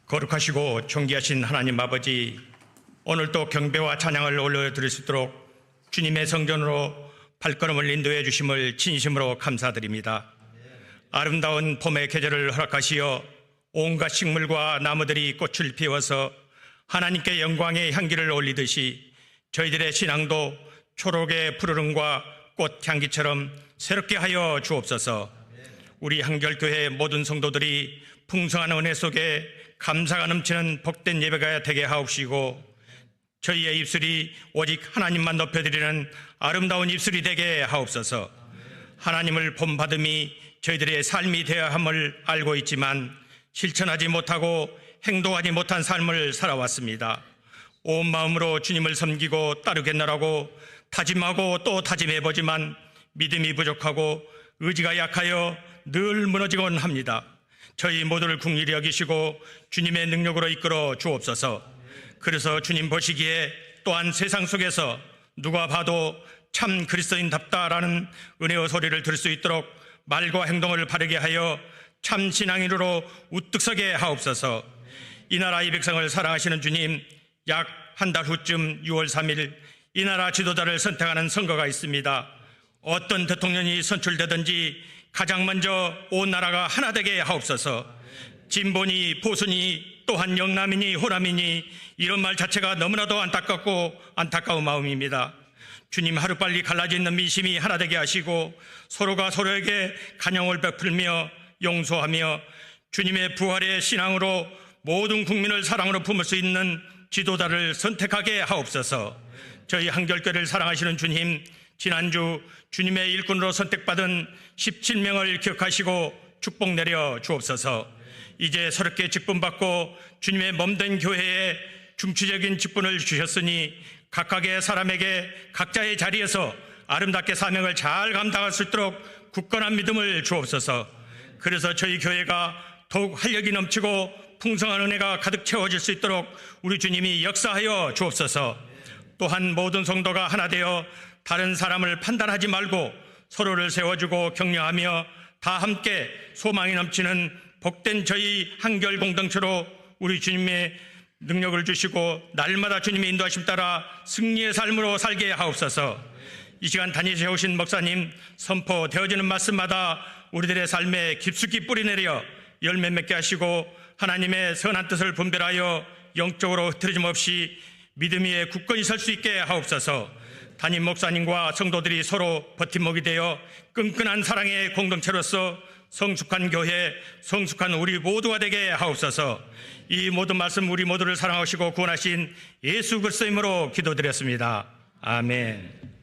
거룩하시고 존귀하신 하나님 아버지, 오늘도 경배와 찬양을 올려드릴 수 있도록 주님의 성전으로 발걸음을 인도해 주심을 진심으로 감사드립니다. 아름다운 봄의 계절을 허락하시어 온갖 식물과 나무들이 꽃을 피워서 하나님께 영광의 향기를 올리듯이 저희들의 신앙도 초록의 푸르름과 꽃 향기처럼 새롭게 하여 주옵소서. 우리 한결교회 모든 성도들이 풍성한 은혜 속에 감사가 넘치는 복된 예배가 되게 하옵시고, 저희의 입술이 오직 하나님만 높여드리는 아름다운 입술이 되게 하옵소서. 하나님을 본받음이 저희들의 삶이 되어야 함을 알고 있지만 실천하지 못하고 행동하지 못한 삶을 살아왔습니다. 온 마음으로 주님을 섬기고 따르겠노라고 다짐하고 또 다짐해보지만 믿음이 부족하고 의지가 약하여 늘 무너지곤 합니다. 저희 모두를 긍휼히 여기시고 주님의 능력으로 이끌어 주옵소서. 그래서 주님 보시기에 또한 세상 속에서 누가 봐도 참 그리스도인답다라는 은혜의 소리를 들을 수 있도록 말과 행동을 바르게 하여 참 신앙인으로 우뚝 서게 하옵소서. 이 나라 이 백성을 사랑하시는 주님, 약 한 달 후쯤 6월 3일 이 나라 지도자를 선택하는 선거가 있습니다. 어떤 대통령이 선출되든지 가장 먼저 온 나라가 하나 되게 하옵소서. 진보니 보수니 또한 영남이니 호남이니 이런 말 자체가 너무나도 안타깝고 안타까운 마음입니다. 주님, 하루빨리 갈라지는 민심이 하나 되게 하시고 서로가 서로에게 간영을 베풀며 용서하며 주님의 부활의 신앙으로 모든 국민을 사랑으로 품을 수 있는 지도자를 선택하게 하옵소서. 저희 한결교회를 사랑하시는 주님, 지난주 주님의 일꾼으로 선택받은 17명을 기억하시고 축복 내려 주옵소서. 이제 새롭게 직분받고 주님의 몸된 교회에 중추적인 직분을 주셨으니 각각의 사람에게 각자의 자리에서 아름답게 사명을 잘 감당할 수 있도록 굳건한 믿음을 주옵소서. 그래서 저희 교회가 더욱 활력이 넘치고 풍성한 은혜가 가득 채워질 수 있도록 우리 주님이 역사하여 주옵소서. 또한 모든 성도가 하나 되어 다른 사람을 판단하지 말고 서로를 세워주고 격려하며 다 함께 소망이 넘치는 복된 저희 한결 공동체로 우리 주님의 능력을 주시고 날마다 주님의 인도하심 따라 승리의 삶으로 살게 하옵소서. 이 시간 다니셔 오신 목사님 선포되어지는 말씀마다 우리들의 삶에 깊숙이 뿌리내려 열매 맺게 하시고 하나님의 선한 뜻을 분별하여 영적으로 흐트러짐 없이 믿음 위에 굳건히 설 수 있게 하옵소서. 담임 목사님과 성도들이 서로 버팀목이 되어 끈끈한 사랑의 공동체로서 성숙한 교회, 성숙한 우리 모두가 되게 하옵소서. 이 모든 말씀 우리 모두를 사랑하시고 구원하신 예수 그리스도의 이름으로 기도드렸습니다. 아멘.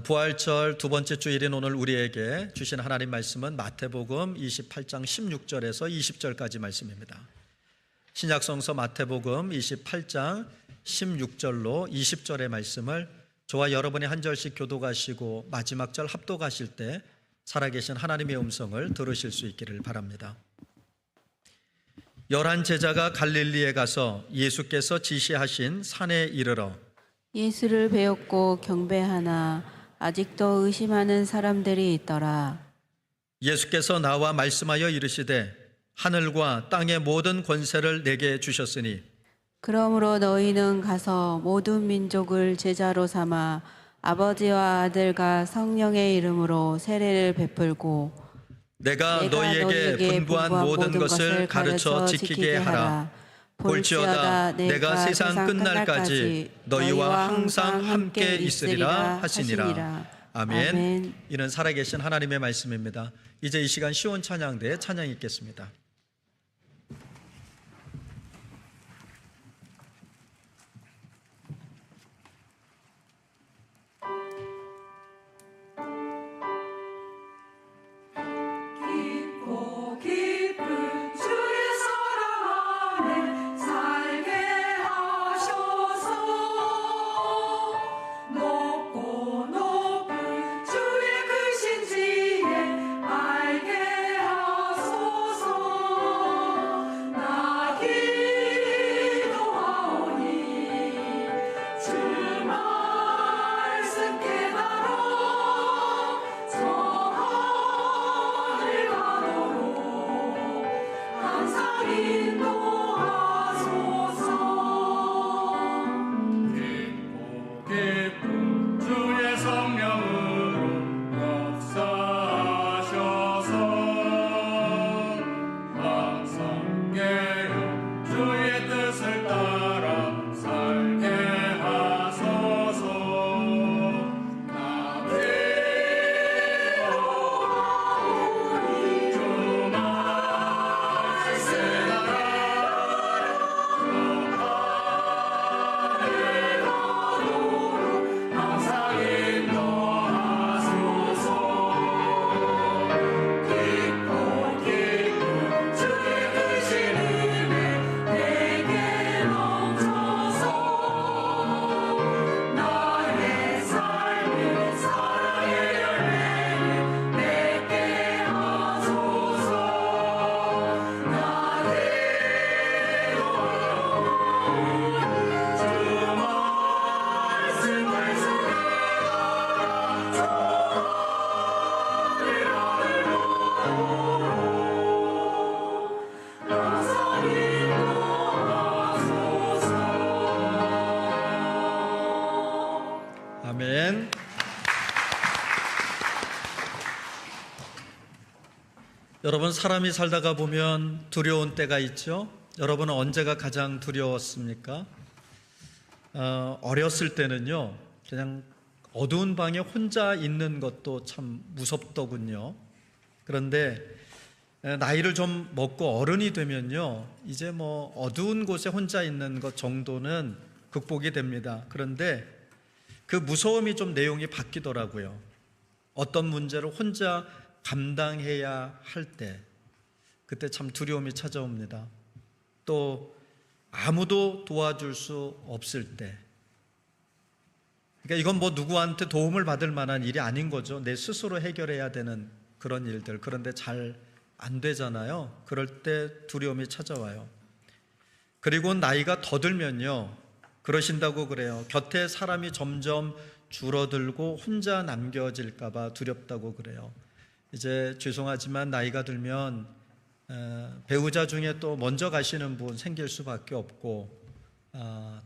부활절 두 번째 주일인 오늘 우리에게 주신 하나님 말씀은 마태복음 28장 16절에서 20절까지 말씀입니다. 신약성서 마태복음 28장 16절로 20절의 말씀을 저와 여러분이 한 절씩 교독하시고 마지막 절 합독하실 때 살아계신 하나님의 음성을 들으실 수 있기를 바랍니다. 11 제자가 갈릴리에 가서 예수께서 지시하신 산에 이르러 예수를 배웠고 경배하나 아직도 의심하는 사람들이 있더라. 예수께서 나와 말씀하여 이르시되 하늘과 땅의 모든 권세를 내게 주셨으니 그러므로 너희는 가서 모든 민족을 제자로 삼아 아버지와 아들과 성령의 이름으로 세례를 베풀고 내가 너희에게 분부한 모든 것을 가르쳐 지키게 하라. 볼지어다 내가 세상 끝날까지 너희와 항상 함께 있으리라 하시니라. 아멘. 이는 살아계신 하나님의 말씀입니다. 이제 이 시간 시온 찬양대에 찬양 있겠습니다. 아멘. 여러분, 사람이 살다가 보면 두려운 때가 있죠. 여러분은 언제가 가장 두려웠습니까? 어렸을 때는요, 그냥 어두운 방에 혼자 있는 것도 참 무섭더군요. 그런데 나이를 좀 먹고 어른이 되면요, 이제 뭐 어두운 곳에 혼자 있는 것 정도는 극복이 됩니다. 그런데 그 무서움이 좀 내용이 바뀌더라고요. 어떤 문제를 혼자 감당해야 할 때, 그때 참 두려움이 찾아옵니다. 또 아무도 도와줄 수 없을 때, 그러니까 이건 뭐 누구한테 도움을 받을 만한 일이 아닌 거죠. 내 스스로 해결해야 되는 그런 일들. 그런데 잘 안 되잖아요. 그럴 때 두려움이 찾아와요. 그리고 나이가 더 들면요, 그러신다고 그래요. 곁에 사람이 점점 줄어들고 혼자 남겨질까 봐 두렵다고 그래요. 이제 죄송하지만 나이가 들면 배우자 중에 또 먼저 가시는 분 생길 수밖에 없고,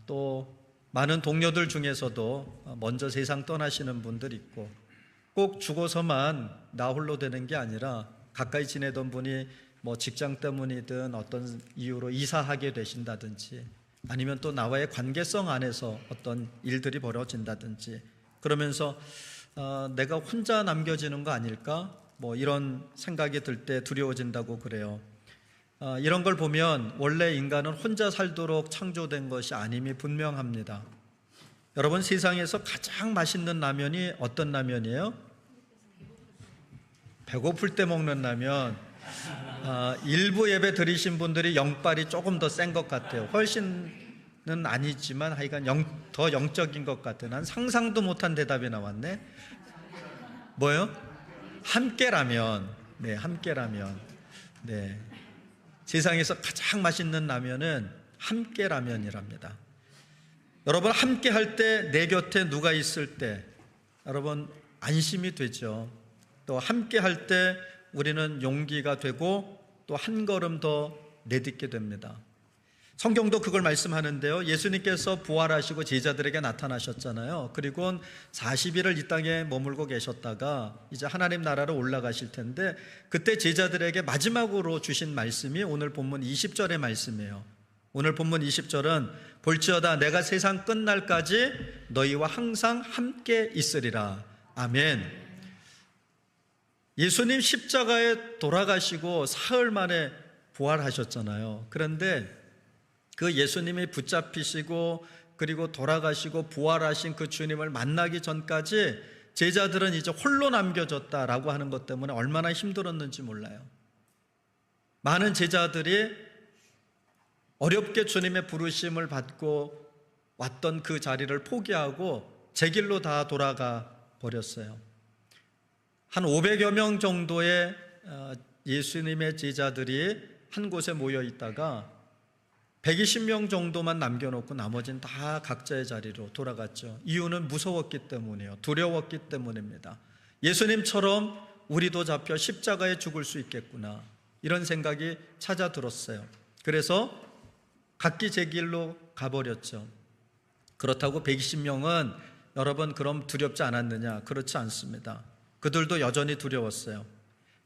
또 많은 동료들 중에서도 먼저 세상 떠나시는 분들 있고, 꼭 죽어서만 나 홀로 되는 게 아니라 가까이 지내던 분이 뭐 직장 때문이든 어떤 이유로 이사하게 되신다든지, 아니면 또 나와의 관계성 안에서 어떤 일들이 벌어진다든지, 그러면서 내가 혼자 남겨지는 거 아닐까? 뭐 이런 생각이 들 때 두려워진다고 그래요. 이런 걸 보면 원래 인간은 혼자 살도록 창조된 것이 아님이 분명합니다. 여러분, 세상에서 가장 맛있는 라면이 어떤 라면이에요? 배고플 때 먹는 라면. 일부 예배 드리신 분들이 영빨이 조금 더 센 것 같아요. 훨씬은 아니지만 하여간 더 영적인 것 같아요. 난 상상도 못한 대답이 나왔네. 뭐요? 함께라면. 네, 함께라면. 네, 세상에서 가장 맛있는 라면은 함께라면이랍니다. 여러분, 함께 할 때, 내 곁에 누가 있을 때 여러분 안심이 되죠. 또 함께 할 때 우리는 용기가 되고 또 한 걸음 더 내딛게 됩니다. 성경도 그걸 말씀하는데요, 예수님께서 부활하시고 제자들에게 나타나셨잖아요. 그리고 40일을 이 땅에 머물고 계셨다가 이제 하나님 나라로 올라가실 텐데, 그때 제자들에게 마지막으로 주신 말씀이 오늘 본문 20절의 말씀이에요. 오늘 본문 20절은 볼지어다 내가 세상 끝날까지 너희와 항상 함께 있으리라. 아멘. 예수님 십자가에 돌아가시고 사흘 만에 부활하셨잖아요. 그런데 그 예수님이 붙잡히시고 그리고 돌아가시고 부활하신 그 주님을 만나기 전까지 제자들은 이제 홀로 남겨졌다라고 하는 것 때문에 얼마나 힘들었는지 몰라요. 많은 제자들이 어렵게 주님의 부르심을 받고 왔던 그 자리를 포기하고 제 길로 다 돌아가 버렸어요. 한 500여 명 정도의 예수님의 제자들이 한 곳에 모여 있다가 120명 정도만 남겨놓고 나머지는 다 각자의 자리로 돌아갔죠. 이유는 무서웠기 때문이에요. 두려웠기 때문입니다. 예수님처럼 우리도 잡혀 십자가에 죽을 수 있겠구나, 이런 생각이 찾아들었어요. 그래서 각기 제 길로 가버렸죠. 그렇다고 120명은 여러분 그럼 두렵지 않았느냐? 그렇지 않습니다. 그들도 여전히 두려웠어요.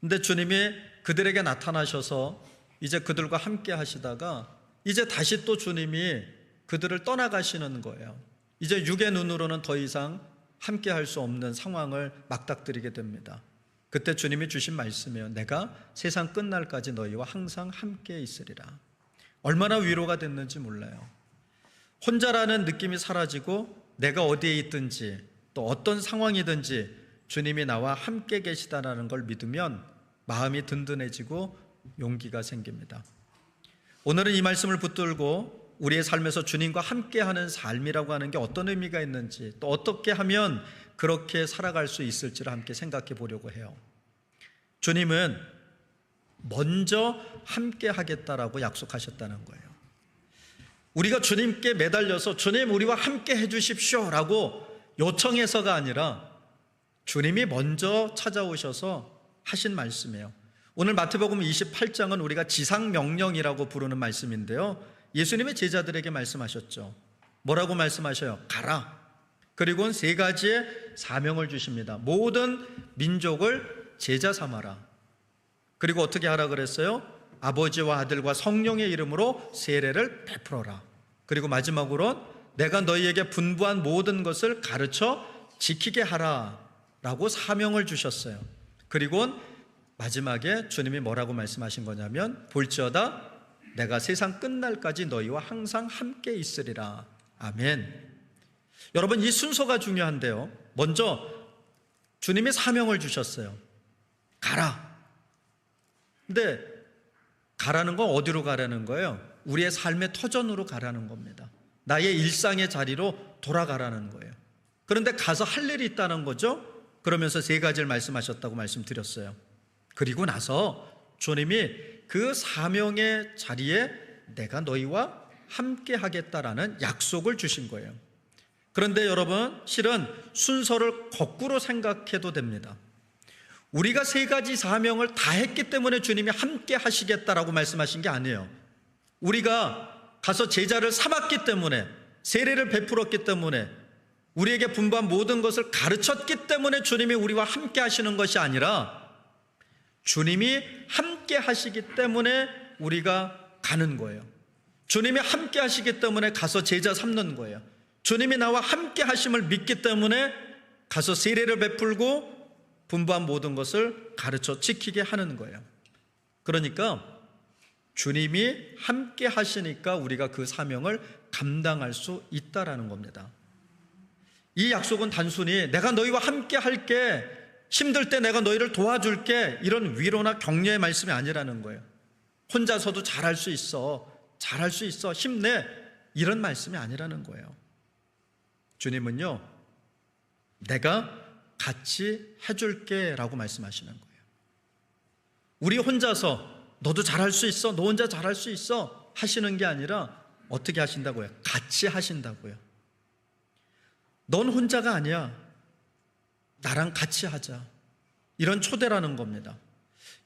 근데 주님이 그들에게 나타나셔서 이제 그들과 함께 하시다가 이제 다시 또 주님이 그들을 떠나가시는 거예요. 이제 육의 눈으로는 더 이상 함께 할 수 없는 상황을 맞닥뜨리게 됩니다. 그때 주님이 주신 말씀이에요. 내가 세상 끝날까지 너희와 항상 함께 있으리라. 얼마나 위로가 됐는지 몰라요. 혼자라는 느낌이 사라지고 내가 어디에 있든지 또 어떤 상황이든지 주님이 나와 함께 계시다는 걸 믿으면 마음이 든든해지고 용기가 생깁니다. 오늘은 이 말씀을 붙들고 우리의 삶에서 주님과 함께하는 삶이라고 하는 게 어떤 의미가 있는지, 또 어떻게 하면 그렇게 살아갈 수 있을지를 함께 생각해 보려고 해요. 주님은 먼저 함께 하겠다라고 약속하셨다는 거예요. 우리가 주님께 매달려서 주님 우리와 함께 해주십시오 라고 요청해서가 아니라 주님이 먼저 찾아오셔서 하신 말씀이에요. 오늘 마태복음 28장은 우리가 지상명령이라고 부르는 말씀인데요, 예수님의 제자들에게 말씀하셨죠. 뭐라고 말씀하셔요? 가라. 그리고는 3가지의 사명을 주십니다. 모든 민족을 제자 삼아라. 그리고 어떻게 하라 그랬어요? 아버지와 아들과 성령의 이름으로 세례를 베풀어라. 그리고 마지막으로 내가 너희에게 분부한 모든 것을 가르쳐 지키게 하라 라고 사명을 주셨어요. 그리고 마지막에 주님이 뭐라고 말씀하신 거냐면 볼지어다 내가 세상 끝날까지 너희와 항상 함께 있으리라. 아멘. 여러분, 이 순서가 중요한데요, 먼저 주님이 사명을 주셨어요. 가라. 근데 가라는 건 어디로 가라는 거예요? 우리의 삶의 터전으로 가라는 겁니다. 나의 일상의 자리로 돌아가라는 거예요. 그런데 가서 할 일이 있다는 거죠. 그러면서 3가지를 말씀하셨다고 말씀드렸어요. 그리고 나서 주님이 그 사명의 자리에 내가 너희와 함께 하겠다라는 약속을 주신 거예요. 그런데 여러분, 실은 순서를 거꾸로 생각해도 됩니다. 우리가 3가지 사명을 다 했기 때문에 주님이 함께 하시겠다라고 말씀하신 게 아니에요. 우리가 가서 제자를 삼았기 때문에, 세례를 베풀었기 때문에, 우리에게 분부한 모든 것을 가르쳤기 때문에 주님이 우리와 함께 하시는 것이 아니라 주님이 함께 하시기 때문에 우리가 가는 거예요. 주님이 함께 하시기 때문에 가서 제자 삼는 거예요. 주님이 나와 함께 하심을 믿기 때문에 가서 세례를 베풀고 분부한 모든 것을 가르쳐 지키게 하는 거예요. 그러니까 주님이 함께 하시니까 우리가 그 사명을 감당할 수 있다라는 겁니다. 이 약속은 단순히 내가 너희와 함께 할게, 힘들 때 내가 너희를 도와줄게, 이런 위로나 격려의 말씀이 아니라는 거예요. 혼자서도 잘할 수 있어, 잘할 수 있어, 힘내, 이런 말씀이 아니라는 거예요. 주님은요, 내가 같이 해줄게 라고 말씀하시는 거예요. 우리 혼자서 너도 잘할 수 있어, 너 혼자 잘할 수 있어 하시는 게 아니라 어떻게 하신다고요? 같이 하신다고요. 넌 혼자가 아니야, 나랑 같이 하자, 이런 초대라는 겁니다.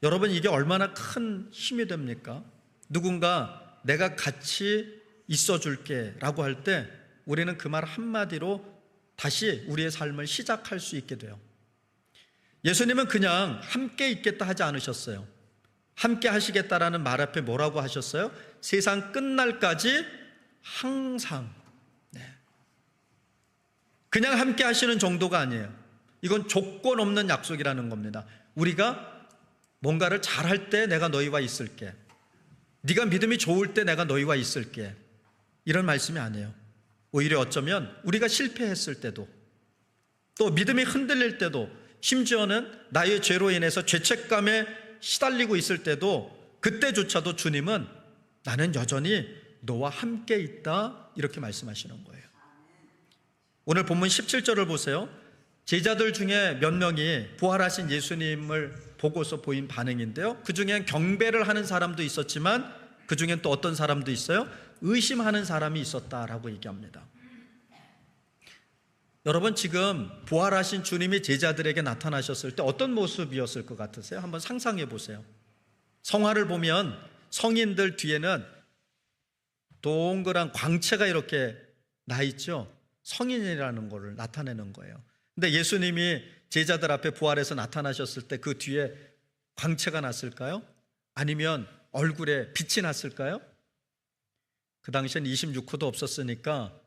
여러분, 이게 얼마나 큰 힘이 됩니까? 누군가 내가 같이 있어줄게 라고 할 때 우리는 그 말 한마디로 다시 우리의 삶을 시작할 수 있게 돼요. 예수님은 그냥 함께 있겠다 하지 않으셨어요. 함께 하시겠다라는 말 앞에 뭐라고 하셨어요? 세상 끝날까지 항상. 그냥 함께 하시는 정도가 아니에요. 이건 조건 없는 약속이라는 겁니다. 우리가 뭔가를 잘할 때 내가 너희와 있을게, 네가 믿음이 좋을 때 내가 너희와 있을게, 이런 말씀이 아니에요. 오히려 어쩌면 우리가 실패했을 때도, 또 믿음이 흔들릴 때도, 심지어는 나의 죄로 인해서 죄책감에 시달리고 있을 때도, 그때조차도 주님은 나는 여전히 너와 함께 있다, 이렇게 말씀하시는 거예요. 오늘 본문 17절을 보세요. 제자들 중에 몇 명이 부활하신 예수님을 보고서 보인 반응인데요, 그 중엔 경배를 하는 사람도 있었지만 그 중엔 또 어떤 사람도 있어요? 의심하는 사람이 있었다라고 얘기합니다. 여러분, 지금 부활하신 주님이 제자들에게 나타나셨을 때 어떤 모습이었을 것 같으세요? 한번 상상해 보세요. 성화를 보면 성인들 뒤에는 동그란 광채가 이렇게 나 있죠. 성인이라는 것을 나타내는 거예요. 근데 예수님이 제자들 앞에 부활해서 나타나셨을 때 그 뒤에 광채가 났을까요? 아니면 얼굴에 빛이 났을까요? 그 당시엔 26호도 없었으니까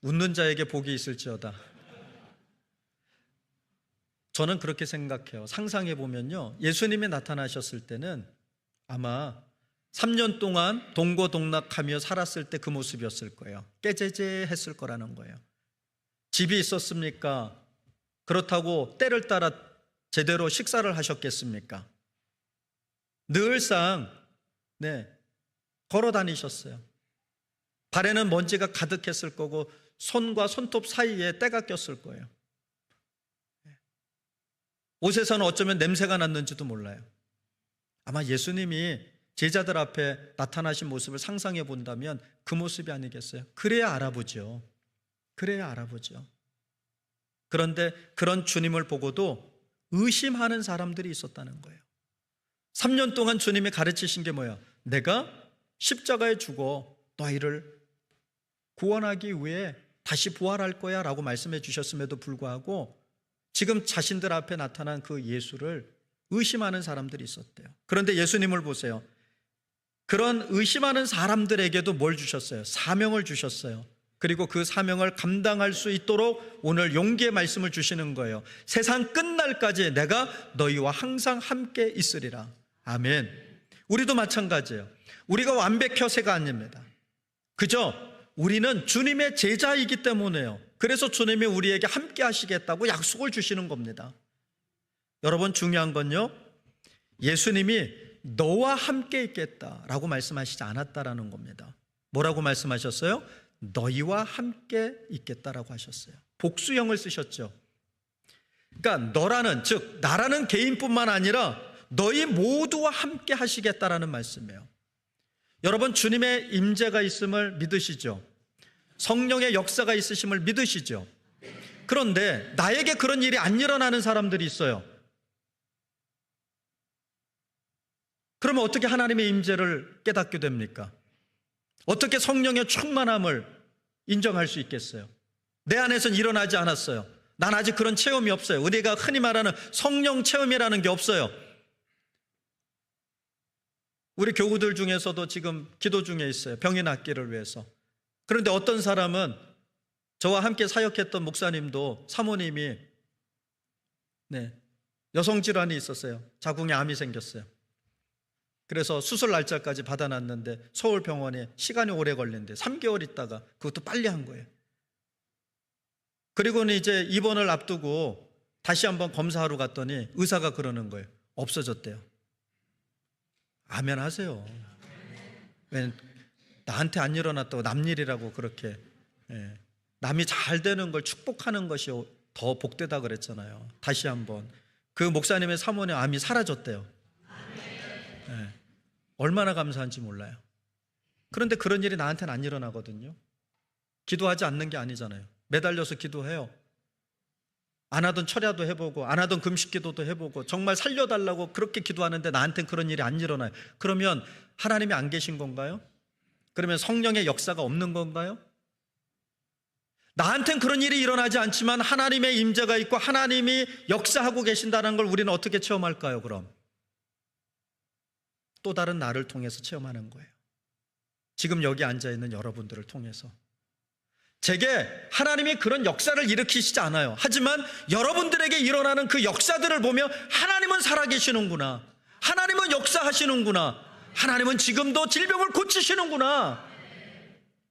웃는 자에게 복이 있을지어다. 저는 그렇게 생각해요. 상상해 보면요, 예수님이 나타나셨을 때는 아마 3년 동안 동고동락하며 살았을 때 그 모습이었을 거예요. 깨제제했을 거라는 거예요. 집이 있었습니까? 그렇다고 때를 따라 제대로 식사를 하셨겠습니까? 늘상 걸어 다니셨어요. 발에는 먼지가 가득했을 거고 손과 손톱 사이에 때가 꼈을 거예요. 옷에서는 어쩌면 냄새가 났는지도 몰라요. 아마 예수님이 제자들 앞에 나타나신 모습을 상상해 본다면 그 모습이 아니겠어요? 그래야 알아보죠. 그래야 알아보죠. 그런데 그런 주님을 보고도 의심하는 사람들이 있었다는 거예요. 3년 동안 주님이 가르치신 게 뭐야? 내가 십자가에 죽어 너희를 구원하기 위해 다시 부활할 거야 라고 말씀해 주셨음에도 불구하고 지금 자신들 앞에 나타난 그 예수를 의심하는 사람들이 있었대요. 그런데 예수님을 보세요. 그런 의심하는 사람들에게도 뭘 주셨어요? 사명을 주셨어요. 그리고 그 사명을 감당할 수 있도록 오늘 용기의 말씀을 주시는 거예요. 세상 끝날까지 내가 너희와 항상 함께 있으리라. 아멘. 우리도 마찬가지예요. 우리가 완벽해서가 아닙니다. 그저 우리는 주님의 제자이기 때문에요. 그래서 주님이 우리에게 함께 하시겠다고 약속을 주시는 겁니다. 여러분, 중요한 건요, 예수님이 너와 함께 있겠다라고 말씀하시지 않았다라는 겁니다. 뭐라고 말씀하셨어요? 너희와 함께 있겠다라고 하셨어요. 복수형을 쓰셨죠. 그러니까 너라는, 즉 나라는 개인뿐만 아니라 너희 모두와 함께 하시겠다라는 말씀이에요. 여러분, 주님의 임재가 있음을 믿으시죠? 성령의 역사가 있으심을 믿으시죠? 그런데 나에게 그런 일이 안 일어나는 사람들이 있어요. 그러면 어떻게 하나님의 임재를 깨닫게 됩니까? 어떻게 성령의 충만함을 인정할 수 있겠어요? 내 안에서는 일어나지 않았어요. 난 아직 그런 체험이 없어요. 우리가 흔히 말하는 성령 체험이라는 게 없어요. 우리 교우들 중에서도 지금 기도 중에 있어요. 병이 낫기를 위해서. 그런데 어떤 사람은 저와 함께 사역했던 목사님도 사모님이 여성질환이 있었어요. 자궁에 암이 생겼어요. 그래서 수술 날짜까지 받아놨는데 서울병원에 시간이 오래 걸린대. 3개월 있다가 그것도 빨리 한 거예요. 그리고는 이제 입원을 앞두고 다시 한번 검사하러 갔더니 의사가 그러는 거예요. 없어졌대요. 아멘 하세요. 왜 나한테 안 일어났다고 남일이라고 그렇게 남이 잘 되는 걸 축복하는 것이 더 복되다 그랬잖아요. 다시 한번 그 목사님의 사모님 암이 사라졌대요. 얼마나 감사한지 몰라요. 그런데 그런 일이 나한테는 안 일어나거든요. 기도하지 않는 게 아니잖아요. 매달려서 기도해요. 안 하던 철야도 해보고 안 하던 금식기도도 해보고 정말 살려달라고 그렇게 기도하는데 나한테는 그런 일이 안 일어나요. 그러면 하나님이 안 계신 건가요? 그러면 성령의 역사가 없는 건가요? 나한테는 그런 일이 일어나지 않지만 하나님의 임재가 있고 하나님이 역사하고 계신다는 걸 우리는 어떻게 체험할까요? 그럼 또 다른 나를 통해서 체험하는 거예요. 지금 여기 앉아있는 여러분들을 통해서. 제게 하나님이 그런 역사를 일으키시지 않아요. 하지만 여러분들에게 일어나는 그 역사들을 보며 하나님은 살아계시는구나, 하나님은 역사하시는구나, 하나님은 지금도 질병을 고치시는구나,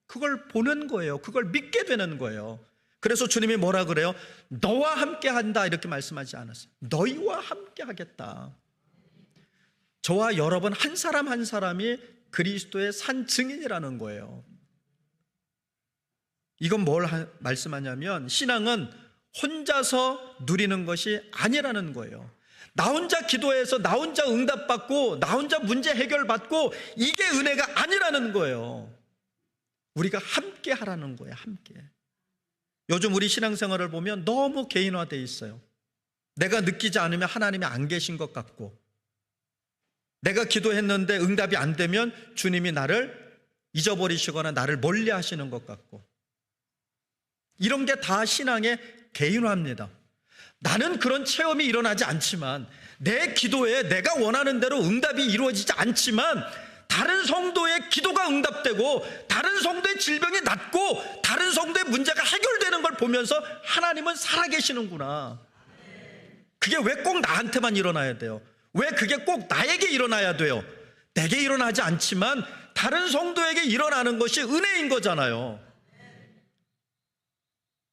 그걸 보는 거예요. 그걸 믿게 되는 거예요. 그래서 주님이 뭐라 그래요? 너와 함께 한다 이렇게 말씀하지 않았어요. 너희와 함께 하겠다. 저와 여러분 한 사람 한 사람이 그리스도의 산 증인이라는 거예요. 이건 뭘 말씀하냐면 신앙은 혼자서 누리는 것이 아니라는 거예요. 나 혼자 기도해서 나 혼자 응답받고 나 혼자 문제 해결받고 이게 은혜가 아니라는 거예요. 우리가 함께 하라는 거예요. 함께. 요즘 우리 신앙생활을 보면 너무 개인화되어 있어요. 내가 느끼지 않으면 하나님이 안 계신 것 같고, 내가 기도했는데 응답이 안 되면 주님이 나를 잊어버리시거나 나를 멀리 하시는 것 같고, 이런 게 다 신앙의 개인화입니다. 나는 그런 체험이 일어나지 않지만, 내 기도에 내가 원하는 대로 응답이 이루어지지 않지만 다른 성도의 기도가 응답되고 다른 성도의 질병이 낫고 다른 성도의 문제가 해결되는 걸 보면서 하나님은 살아계시는구나. 그게 왜 꼭 나한테만 일어나야 돼요? 왜 그게 꼭 나에게 일어나야 돼요? 내게 일어나지 않지만 다른 성도에게 일어나는 것이 은혜인 거잖아요.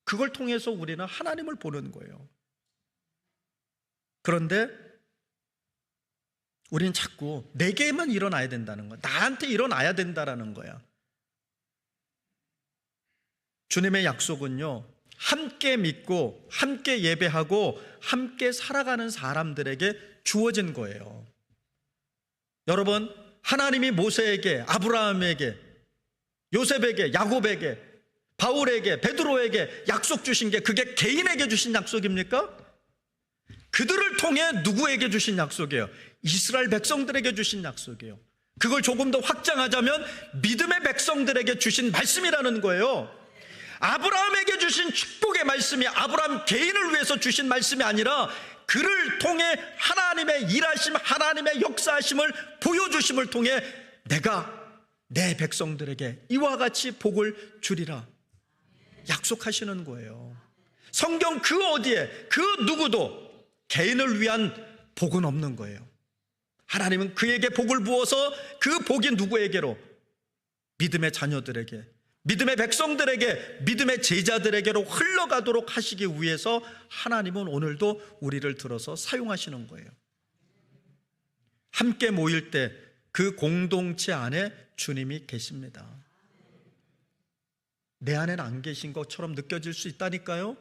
그걸 통해서 우리는 하나님을 보는 거예요. 그런데 우리는 자꾸 내게만 일어나야 된다는 거야. 나한테 일어나야 된다는 거야. 주님의 약속은요, 함께 믿고 함께 예배하고 함께 살아가는 사람들에게 주어진 거예요. 여러분, 하나님이 모세에게, 아브라함에게, 요셉에게, 야곱에게, 바울에게, 베드로에게 약속 주신 게 그게 개인에게 주신 약속입니까? 그들을 통해 누구에게 주신 약속이에요? 이스라엘 백성들에게 주신 약속이에요. 그걸 조금 더 확장하자면 믿음의 백성들에게 주신 말씀이라는 거예요. 아브라함에게 주신 축복의 말씀이 아브라함 개인을 위해서 주신 말씀이 아니라 그를 통해 하나님의 일하심, 하나님의 역사하심을 보여주심을 통해 내가 내 백성들에게 이와 같이 복을 주리라 약속하시는 거예요. 성경 그 어디에 그 누구도 개인을 위한 복은 없는 거예요. 하나님은 그에게 복을 부어서 그 복이 누구에게로? 믿음의 자녀들에게, 믿음의 백성들에게, 믿음의 제자들에게로 흘러가도록 하시기 위해서 하나님은 오늘도 우리를 들어서 사용하시는 거예요. 함께 모일 때 그 공동체 안에 주님이 계십니다. 내 안에는 안 계신 것처럼 느껴질 수 있다니까요.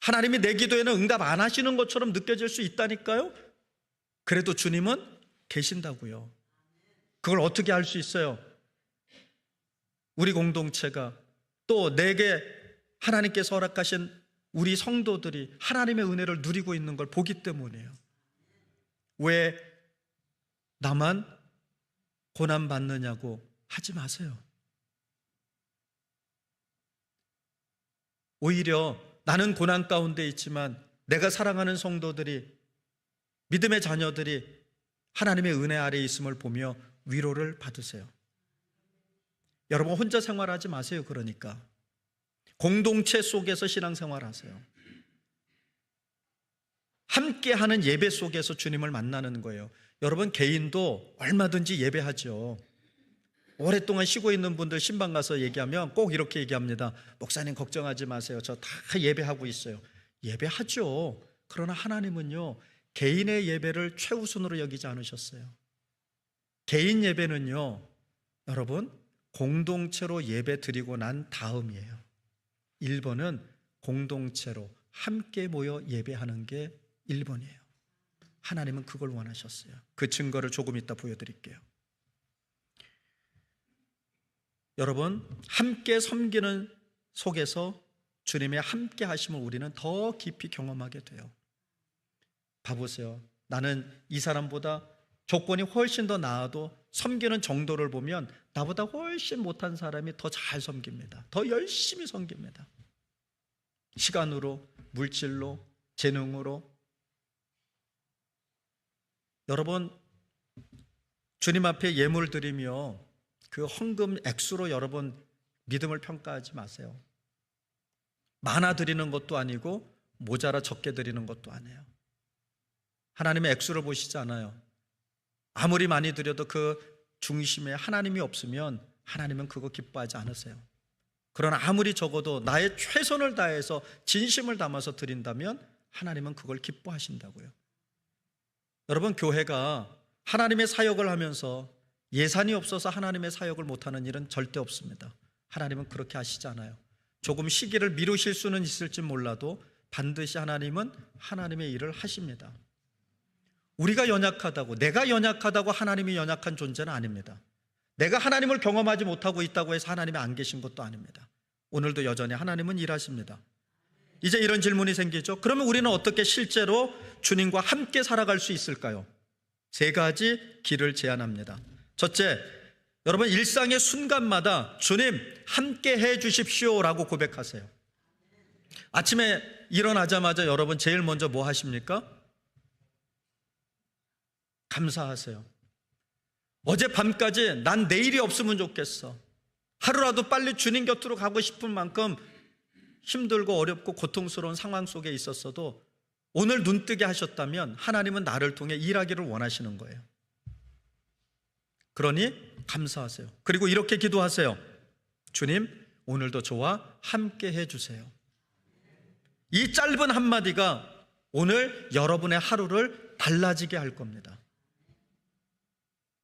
하나님이 내 기도에는 응답 안 하시는 것처럼 느껴질 수 있다니까요. 그래도 주님은 계신다고요. 그걸 어떻게 알 수 있어요? 우리 공동체가 또 내게 하나님께서 허락하신 우리 성도들이 하나님의 은혜를 누리고 있는 걸 보기 때문이에요. 왜 나만 고난받느냐고 하지 마세요. 오히려 나는 고난 가운데 있지만 내가 사랑하는 성도들이, 믿음의 자녀들이 하나님의 은혜 아래에 있음을 보며 위로를 받으세요. 여러분 혼자 생활하지 마세요. 그러니까 공동체 속에서 신앙생활하세요. 함께하는 예배 속에서 주님을 만나는 거예요. 여러분 개인도 얼마든지 예배하죠. 오랫동안 쉬고 있는 분들 신방 가서 얘기하면 꼭 이렇게 얘기합니다. 목사님 걱정하지 마세요. 저 다 예배하고 있어요. 예배하죠. 그러나 하나님은요, 개인의 예배를 최우선으로 여기지 않으셨어요. 개인 예배는요, 여러분 공동체로 예배 드리고 난 다음이에요. 1번은 공동체로 함께 모여 예배하는 게 1번이에요. 하나님은 그걸 원하셨어요. 그 증거를 조금 이따 보여드릴게요. 여러분, 함께 섬기는 속에서 주님의 함께 하심을 우리는 더 깊이 경험하게 돼요. 봐보세요. 나는 이 사람보다 조건이 훨씬 더 나아도 섬기는 정도를 보면 나보다 훨씬 못한 사람이 더 잘 섬깁니다. 더 열심히 섬깁니다. 시간으로, 물질로, 재능으로. 여러분, 주님 앞에 예물 드리며 그 헌금 액수로 여러분 믿음을 평가하지 마세요. 많아 드리는 것도 아니고 모자라 적게 드리는 것도 아니에요. 하나님의 액수를 보시지 않아요. 아무리 많이 드려도 그 중심에 하나님이 없으면 하나님은 그거 기뻐하지 않으세요. 그러나 아무리 적어도 나의 최선을 다해서 진심을 담아서 드린다면 하나님은 그걸 기뻐하신다고요. 여러분, 교회가 하나님의 사역을 하면서 예산이 없어서 하나님의 사역을 못하는 일은 절대 없습니다. 하나님은 그렇게 하시지 않아요. 조금 시기를 미루실 수는 있을지 몰라도 반드시 하나님은 하나님의 일을 하십니다. 우리가 연약하다고, 내가 연약하다고 하나님이 연약한 존재는 아닙니다. 내가 하나님을 경험하지 못하고 있다고 해서 하나님이 안 계신 것도 아닙니다. 오늘도 여전히 하나님은 일하십니다. 이제 이런 질문이 생기죠. 그러면 우리는 어떻게 실제로 주님과 함께 살아갈 수 있을까요? 3가지 길을 제안합니다. 첫째, 여러분 일상의 순간마다 주님 함께 해 주십시오라고 고백하세요. 아침에 일어나자마자 여러분 제일 먼저 뭐 하십니까? 감사하세요. 어젯밤까지 난 내일이 없으면 좋겠어. 하루라도 빨리 주님 곁으로 가고 싶은 만큼 힘들고 어렵고 고통스러운 상황 속에 있었어도 오늘 눈뜨게 하셨다면 하나님은 나를 통해 일하기를 원하시는 거예요. 그러니 감사하세요. 그리고 이렇게 기도하세요. 주님, 오늘도 저와 함께 해주세요. 이 짧은 한마디가 오늘 여러분의 하루를 달라지게 할 겁니다.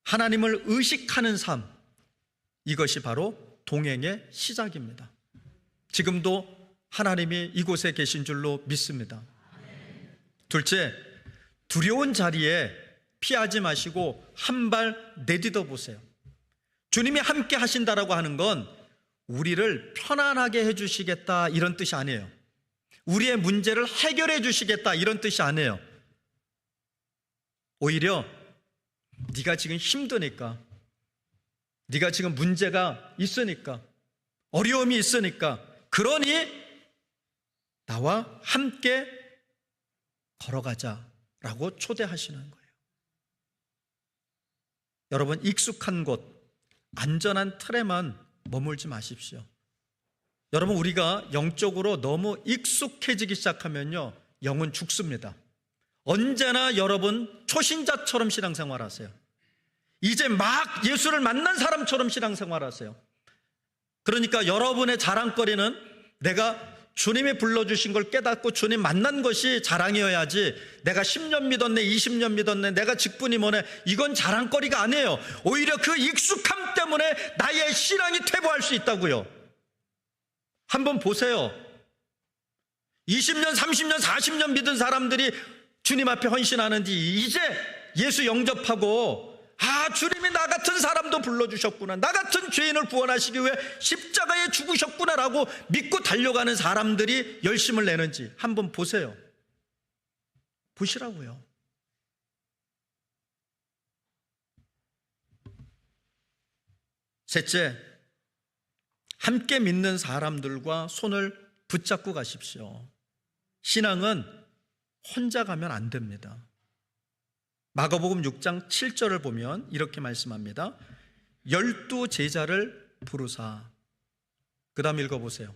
하나님을 의식하는 삶, 이것이 바로 동행의 시작입니다. 지금도 하나님이 이곳에 계신 줄로 믿습니다. 둘째, 두려운 자리에 피하지 마시고 한 발 내딛어 보세요. 주님이 함께 하신다라고 하는 건 우리를 편안하게 해주시겠다 이런 뜻이 아니에요. 우리의 문제를 해결해 주시겠다 이런 뜻이 아니에요. 오히려 네가 지금 힘드니까, 네가 지금 문제가 있으니까, 어려움이 있으니까, 그러니 나와 함께 걸어가자라고 초대하시는 거예요. 여러분, 익숙한 곳, 안전한 틀에만 머물지 마십시오. 여러분, 우리가 영적으로 너무 익숙해지기 시작하면요, 영은 죽습니다. 언제나 여러분 초신자처럼 신앙생활하세요. 이제 막 예수를 만난 사람처럼 신앙생활하세요. 그러니까 여러분의 자랑거리는 내가 주님이 불러주신 걸 깨닫고 주님 만난 것이 자랑이어야지, 내가 10년 믿었네, 20년 믿었네, 내가 직분이 뭐네, 이건 자랑거리가 아니에요. 오히려 그 익숙함 때문에 나의 신앙이 퇴보할 수 있다고요. 한번 보세요. 20년, 30년, 40년 믿은 사람들이 주님 앞에 헌신하는지 이제 예수 영접하고, 아, 주님이 나 같은 사람도 불러주셨구나, 나 같은 죄인을 구원하시기 위해 십자가에 죽으셨구나라고 믿고 달려가는 사람들이 열심을 내는지 한번 보세요. 보시라고요. 셋째, 함께 믿는 사람들과 손을 붙잡고 가십시오. 신앙은 혼자 가면 안 됩니다. 마가복음 6장 7절을 보면 이렇게 말씀합니다. 12 제자를 부르사. 그 다음 읽어보세요.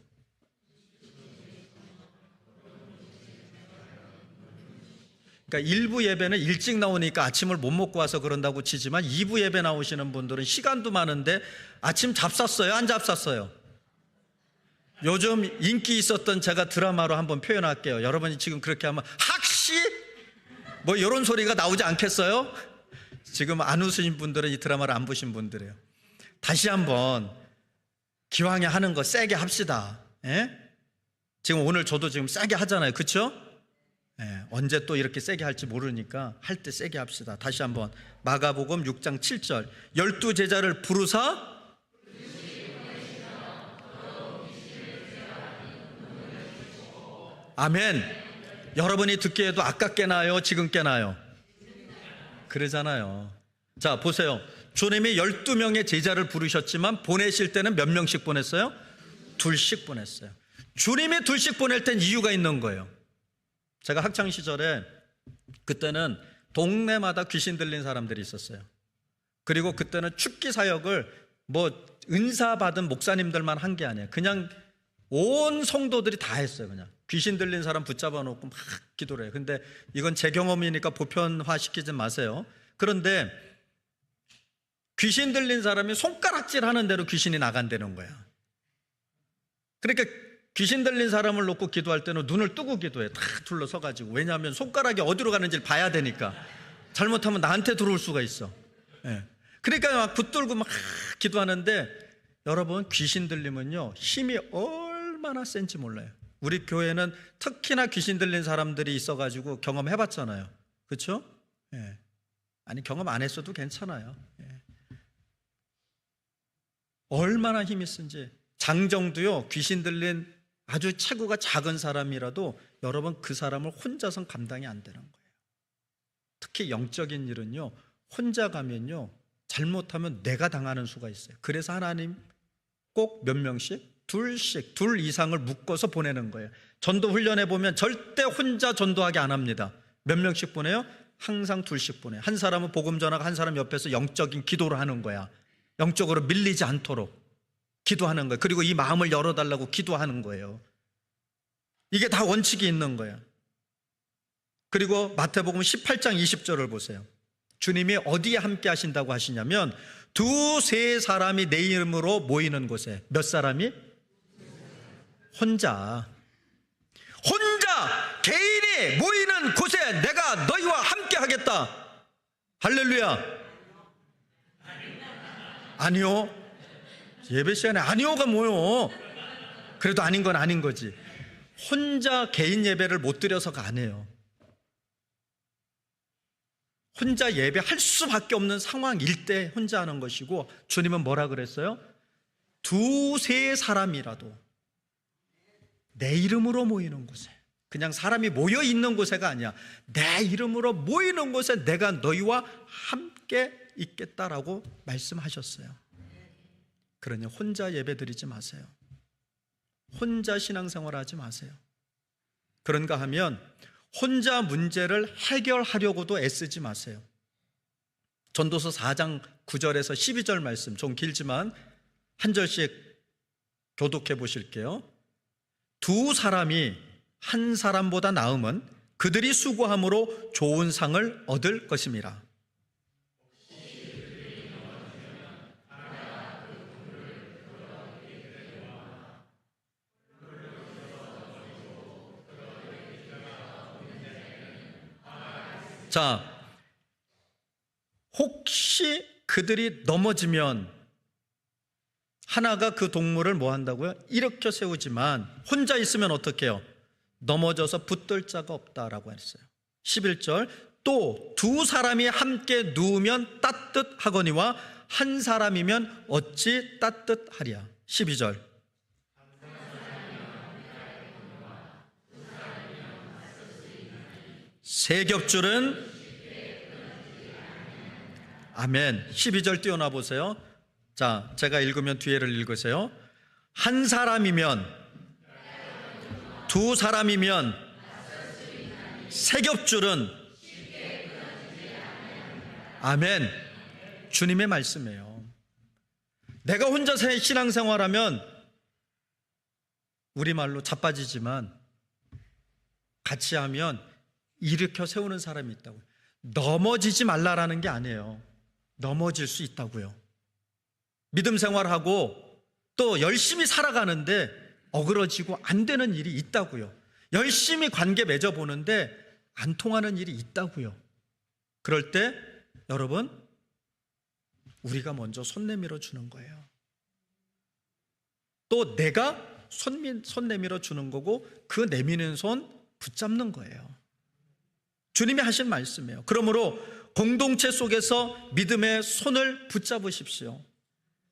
그러니까 1부 예배는 일찍 나오니까 아침을 못 먹고 와서 그런다고 치지만 2부 예배 나오시는 분들은 시간도 많은데 아침 잡쌌어요, 안 잡쌌어요? 요즘 인기 있었던 제가 드라마로 한번 표현할게요. 여러분이 지금 그렇게 하면 학시? 뭐 이런 소리가 나오지 않겠어요? 지금 안 웃으신 분들은 이 드라마를 안 보신 분들이에요. 다시 한번 기왕에 하는 거 세게 합시다. 예? 지금 오늘 저도 지금 세게 하잖아요, 그렇죠? 예, 언제 또 이렇게 세게 할지 모르니까 할 때 세게 합시다. 다시 한번 마가복음 6장 7절 12 제자를 부르사 아멘. 여러분이 듣기에도 아까 깨나요? 지금 깨나요? 그러잖아요. 자, 보세요. 주님이 12명의 제자를 부르셨지만 보내실 때는 몇 명씩 보냈어요? 둘씩 보냈어요. 주님이 둘씩 보낼 땐 이유가 있는 거예요. 제가 학창시절에 그때는 동네마다 귀신 들린 사람들이 있었어요. 그리고 그때는 축기 사역을 뭐 은사 받은 목사님들만 한 게 아니에요. 그냥 온 성도들이 다 했어요. 그냥 귀신 들린 사람 붙잡아 놓고 막 기도를 해요. 근데 이건 제 경험이니까 보편화시키지 마세요. 그런데 귀신 들린 사람이 손가락질 하는 대로 귀신이 나간다는 거야. 그러니까 귀신 들린 사람을 놓고 기도할 때는 눈을 뜨고 기도해. 다 둘러서가지고. 왜냐하면 손가락이 어디로 가는지를 봐야 되니까. 잘못하면 나한테 들어올 수가 있어. 예. 그러니까 막 붙들고 막 기도하는데, 여러분 귀신 들리면요 힘이 얼마나 센지 몰라요. 우리 교회는 특히나 귀신 들린 사람들이 있어가지고 경험해봤잖아요. 그렇죠? 예. 아니 경험 안 했어도 괜찮아요. 예. 얼마나 힘이 센지. 장정도요 귀신 들린 아주 체구가 작은 사람이라도 여러분 그 사람을 혼자선 감당이 안 되는 거예요. 특히 영적인 일은요 혼자 가면요 잘못하면 내가 당하는 수가 있어요. 그래서 하나님 꼭 몇 명씩, 둘 이상을 묶어서 보내는 거예요. 전도 훈련해 보면 절대 혼자 전도하게 안 합니다. 몇 명씩 보내요? 항상 둘씩 보내요. 한 사람은 복음 전하고 한 사람 옆에서 영적인 기도를 하는 거야. 영적으로 밀리지 않도록 기도하는 거예요. 그리고 이 마음을 열어달라고 기도하는 거예요. 이게 다 원칙이 있는 거예요. 그리고 마태복음 18장 20절을 보세요. 주님이 어디에 함께 하신다고 하시냐면 두세 사람이 내 이름으로 모이는 곳에, 몇 사람이? 혼자 개인이 모이는 곳에 내가 너희와 함께 하겠다. 할렐루야. 아니요. 예배 시간에 아니요가 뭐요? 그래도 아닌 건 아닌 거지. 혼자 개인 예배를 못 드려서가 아니에요. 혼자 예배할 수밖에 없는 상황일 때 혼자 하는 것이고, 주님은 뭐라 그랬어요? 두세 사람이라도 내 이름으로 모이는 곳에, 그냥 사람이 모여 있는 곳에가 아니야. 내 이름으로 모이는 곳에 내가 너희와 함께 있겠다라고 말씀하셨어요. 그러니 혼자 예배 드리지 마세요. 혼자 신앙생활 하지 마세요. 그런가 하면 혼자 문제를 해결하려고도 애쓰지 마세요. 전도서 4장 9절에서 12절 말씀, 좀 길지만 한 절씩 교독해 보실게요. 두 사람이 한 사람보다 나음은 그들이 수고함으로 좋은 상을 얻을 것임이라. 자, 혹시 그들이 넘어지면 하나가 그 동물을 뭐 한다고요? 일으켜 세우지만 혼자 있으면 어떻게 해요? 넘어져서 붙들 자가 없다라고 했어요. 11절, 또 두 사람이 함께 누우면 따뜻하거니와 한 사람이면 어찌 따뜻하랴. 12절, 세 겹줄은 아멘. 12절 띄워놔 보세요. 자, 제가 읽으면 뒤에를 읽으세요. 한 사람이면, 두 사람이면, 세 겹줄은 아멘. 주님의 말씀이에요. 내가 혼자 신앙생활하면 우리말로 자빠지지만 같이 하면 일으켜 세우는 사람이 있다고요. 넘어지지 말라라는 게 아니에요. 넘어질 수 있다고요. 믿음 생활하고 또 열심히 살아가는데 어그러지고 안 되는 일이 있다고요. 열심히 관계 맺어보는데 안 통하는 일이 있다고요. 그럴 때 여러분, 우리가 먼저 손 내밀어 주는 거예요. 또 내가 손 내밀어 주는 거고, 그 내미는 손 붙잡는 거예요. 주님이 하신 말씀이에요. 그러므로 공동체 속에서 믿음의 손을 붙잡으십시오.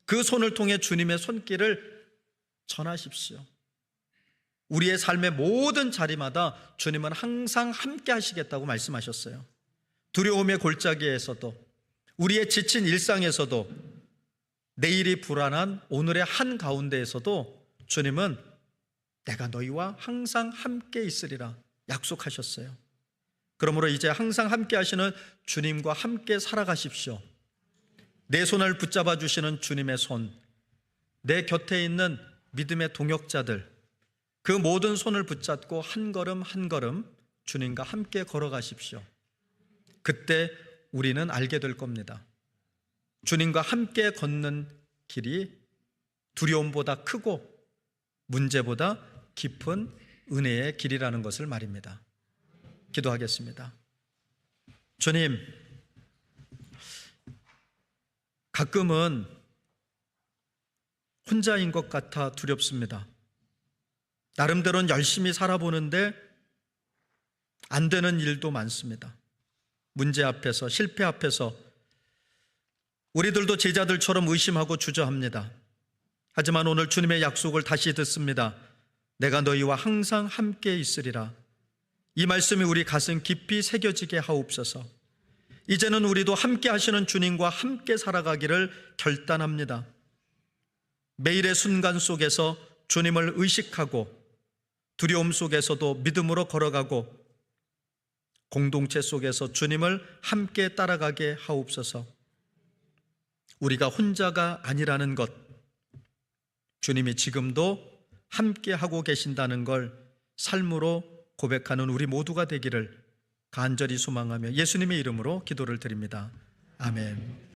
그 손을 통해 주님의 손길을 전하십시오. 우리의 삶의 모든 자리마다 주님은 항상 함께 하시겠다고 말씀하셨어요. 두려움의 골짜기에서도, 우리의 지친 일상에서도, 내일이 불안한 오늘의 한가운데에서도 주님은 내가 너희와 항상 함께 있으리라 약속하셨어요. 그러므로 이제 항상 함께 하시는 주님과 함께 살아가십시오. 내 손을 붙잡아 주시는 주님의 손, 내 곁에 있는 믿음의 동역자들, 그 모든 손을 붙잡고 한 걸음 한 걸음 주님과 함께 걸어가십시오. 그때 우리는 알게 될 겁니다. 주님과 함께 걷는 길이 두려움보다 크고 문제보다 깊은 은혜의 길이라는 것을 말입니다. 기도하겠습니다. 주님, 가끔은 혼자인 것 같아 두렵습니다. 나름대로는 열심히 살아보는데 안 되는 일도 많습니다. 문제 앞에서, 실패 앞에서 우리들도 제자들처럼 의심하고 주저합니다. 하지만 오늘 주님의 약속을 다시 듣습니다. 내가 너희와 항상 함께 있으리라. 이 말씀이 우리 가슴 깊이 새겨지게 하옵소서. 이제는 우리도 함께 하시는 주님과 함께 살아가기를 결단합니다. 매일의 순간 속에서 주님을 의식하고 두려움 속에서도 믿음으로 걸어가고 공동체 속에서 주님을 함께 따라가게 하옵소서. 우리가 혼자가 아니라는 것, 주님이 지금도 함께 하고 계신다는 걸 삶으로 고백하는 우리 모두가 되기를 간절히 소망하며 예수님의 이름으로 기도를 드립니다. 아멘.